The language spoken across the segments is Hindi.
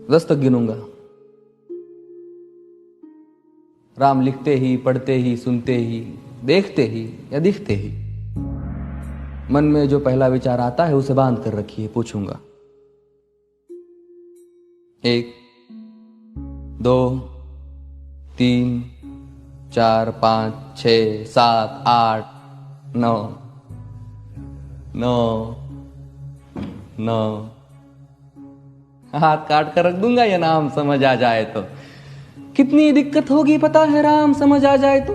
10 तक गिनूंगा। राम लिखते ही, पढ़ते ही, सुनते ही, देखते ही या दिखते ही मन में जो पहला विचार आता है उसे बांध कर रखिए। पूछूंगा 1 2 3 4 5 6 7 8 9 9 9। हाथ काट कर रख दूंगा ये नाम समझ आ जाए तो। कितनी दिक्कत होगी पता है राम समझ आ जाए तो।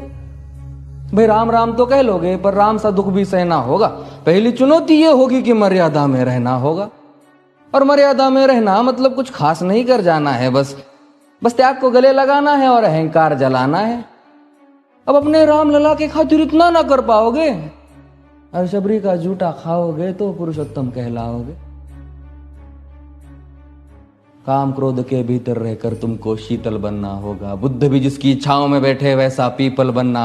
भाई राम राम तो कह लोगे पर राम सा दुख भी सहना होगा। पहली चुनौती ये होगी कि मर्यादा में रहना होगा। और मर्यादा में रहना मतलब कुछ खास नहीं कर जाना है, बस त्याग को गले लगाना है और अहंकार जलाना है। अब अपने राम लला के खातिर इतना ना कर पाओगे और शबरी का जूठा खाओगे तो पुरुषोत्तम कहलाओगे। काम क्रोध के भीतर रहकर तुमको शीतल बनना होगा। बुद्ध भी जिसकी इच्छाओं में बैठे वैसा पीपल बनना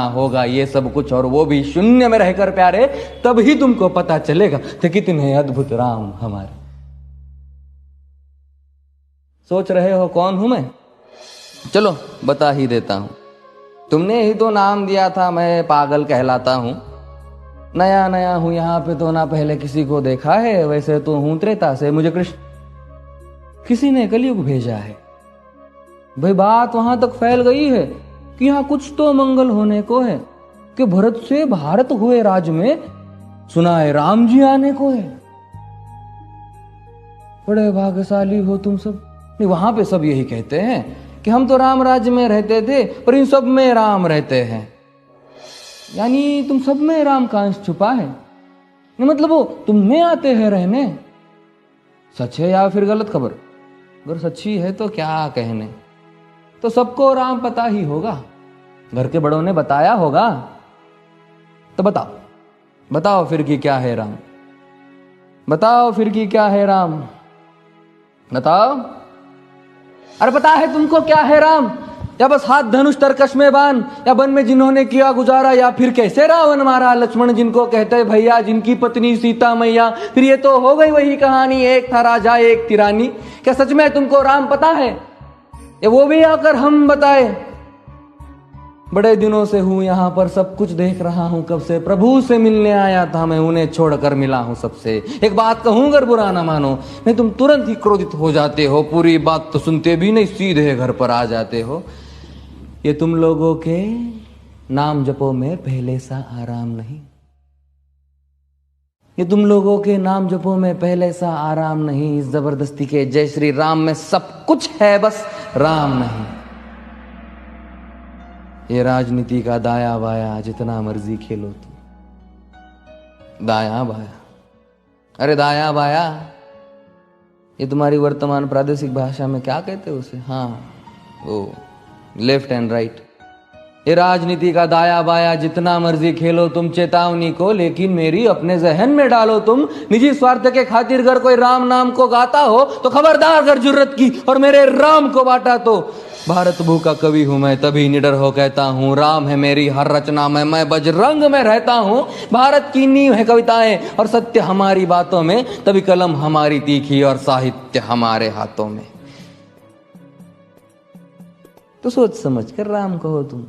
होगा ये सब कुछ, और वो भी शून्य में रहकर प्यारे। तब ही तुमको पता चलेगा कि कितने अद्भुत राम हमारे। सोच रहे हो कौन हूं मैं? चलो बता ही देता हूं। तुमने ही तो नाम दिया था मैं पागल कहलाता हूं। नया नया हूं यहां पे तो ना पहले किसी को देखा है। वैसे तो हूं त्रेता से, मुझे कृष्ण किसी ने कलयुग भेजा है। भाई बात वहां तक फैल गई है कि यहां कुछ तो मंगल होने को है कि भरत से भारत हुए राज में सुना है राम जी आने को है। बड़े भाग्यशाली हो तुम सब। नहीं, वहां पे सब यही कहते हैं कि हम तो राम राज्य में रहते थे पर इन सब में राम रहते हैं। यानी तुम सब में राम का अंश छुपा है। मतलब वो तुम में आते हैं रहने। सच है या फिर गलत खबर? अगर सच्ची है तो क्या कहने। तो सबको राम पता ही होगा, घर के बड़ों ने बताया होगा। तो बताओ फिर कि क्या है राम। बताओ फिर कि क्या है राम। बताओ। अरे पता है तुमको क्या है राम? या बस हाथ धनुष तरकश में बांध, या वन में जिन्होंने किया गुजारा, या फिर कैसे रावण मारा लक्ष्मण जिनको कहते भैया, जिनकी पत्नी सीता मैया। फिर ये तो हो गई वही कहानी, एक था राजा एक थी रानी। क्या सच में तुमको राम पता है? या वो भी आकर हम बताए? बड़े दिनों से हूं यहां पर, सब कुछ देख रहा हूं कब से। प्रभु से मिलने आया था मैं, उन्हें छोड़कर मिला हूं सबसे। एक बात कहूं अगर बुरा ना मानो, नहीं तुम तुरंत ही क्रोधित हो जाते हो। पूरी बात तो सुनते भी नहीं, सीधे घर पर आ जाते हो। ये तुम लोगों के नाम जपो में पहले सा आराम नहीं। ये तुम लोगों के नाम जपो में पहले सा आराम नहीं। इस जबरदस्ती के जय श्री राम में सब कुछ है, बस राम नहीं। ये राजनीति का दाया बाया जितना मर्जी खेलो तुम। दाया बाया, अरे दाया बाया ये तुम्हारी वर्तमान प्रादेशिक भाषा में क्या कहते हो उसे? हाँ वो लेफ्ट एंड राइट। ये राजनीति का दाया बाया जितना मर्जी खेलो तुम चेतावनी को, लेकिन मेरी अपने जहन में डालो तुम। निजी स्वार्थ के खातिर अगर कोई राम नाम को गाता हो तो खबरदार अगर जुर्रत की और मेरे राम को बांटा तो। भारत भू का कवि हूं मैं, तभी निडर हो कहता हूं राम है मेरी हर रचना में। मैं बजरंग में रहता हूं, भारत की नींव है कविताएं और सत्य हमारी बातों में। तभी कलम हमारी तीखी और साहित्य हमारे हाथों में। तो सोच समझ कर राम कहो तुम।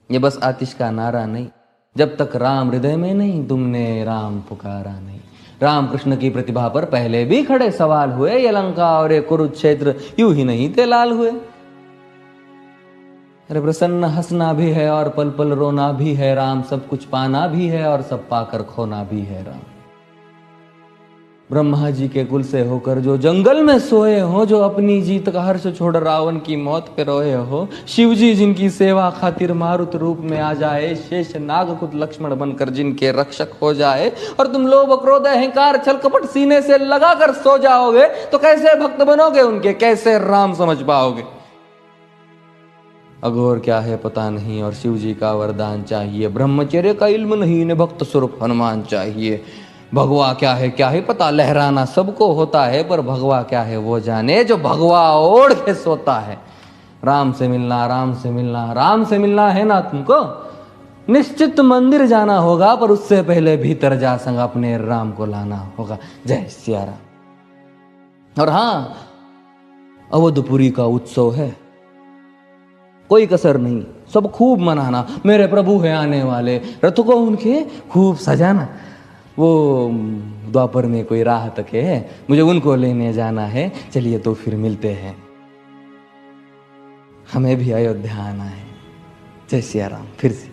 ये बस आतिश का नारा नहीं, जब तक राम हृदय में नहीं तुमने राम पुकारा नहीं। राम कृष्ण की प्रतिभा पर पहले भी खड़े सवाल हुए। ये लंका और ये कुरुक्षेत्र यूं ही नहीं थे लाल हुए। अरे प्रसन्न हंसना भी है और पल पल रोना भी है राम। सब कुछ पाना भी है और सब पाकर खोना भी है राम। ब्रह्मा जी के कुल से होकर जो जंगल में सोए हो, जो अपनी जीत का हर्ष छोड़ रावण की मौत पे रोए हो। शिव जी जिनकी सेवा खातिर मारुत रूप में आ जाए। शेष नाग खुद लक्ष्मण बनकर जिनके रक्षक हो जाए। और तुम लोभ क्रोध अहंकार छल कपट सीने से लगाकर सो जाओगे तो कैसे भक्त बनोगे उनके, कैसे राम समझ पाओगे? अघोर क्या है पता नहीं और शिव जी का वरदान चाहिए। ब्रह्मचर्य का इल्म नहीं, इन्हें भक्त स्वरूप हनुमान चाहिए। भगवा क्या है पता, लहराना सबको होता है पर भगवा क्या है वो जाने जो भगवा ओढ़ के सोता है। राम से मिलना, राम से मिलना, राम से मिलना है ना तुमको? निश्चित मंदिर जाना होगा पर उससे पहले भीतर जा संग अपने राम को लाना होगा। जय सिया राम। और हाँ, अवधपुरी का उत्सव है, कोई कसर नहीं, सब खूब मनाना। मेरे प्रभु है आने वाले, रथ को उनके खूब सजाना। वो द्वापर में कोई राह तक है, मुझे उनको लेने जाना है। चलिए तो फिर मिलते हैं, हमें भी अयोध्या आना है। जय सिया राम। फिर से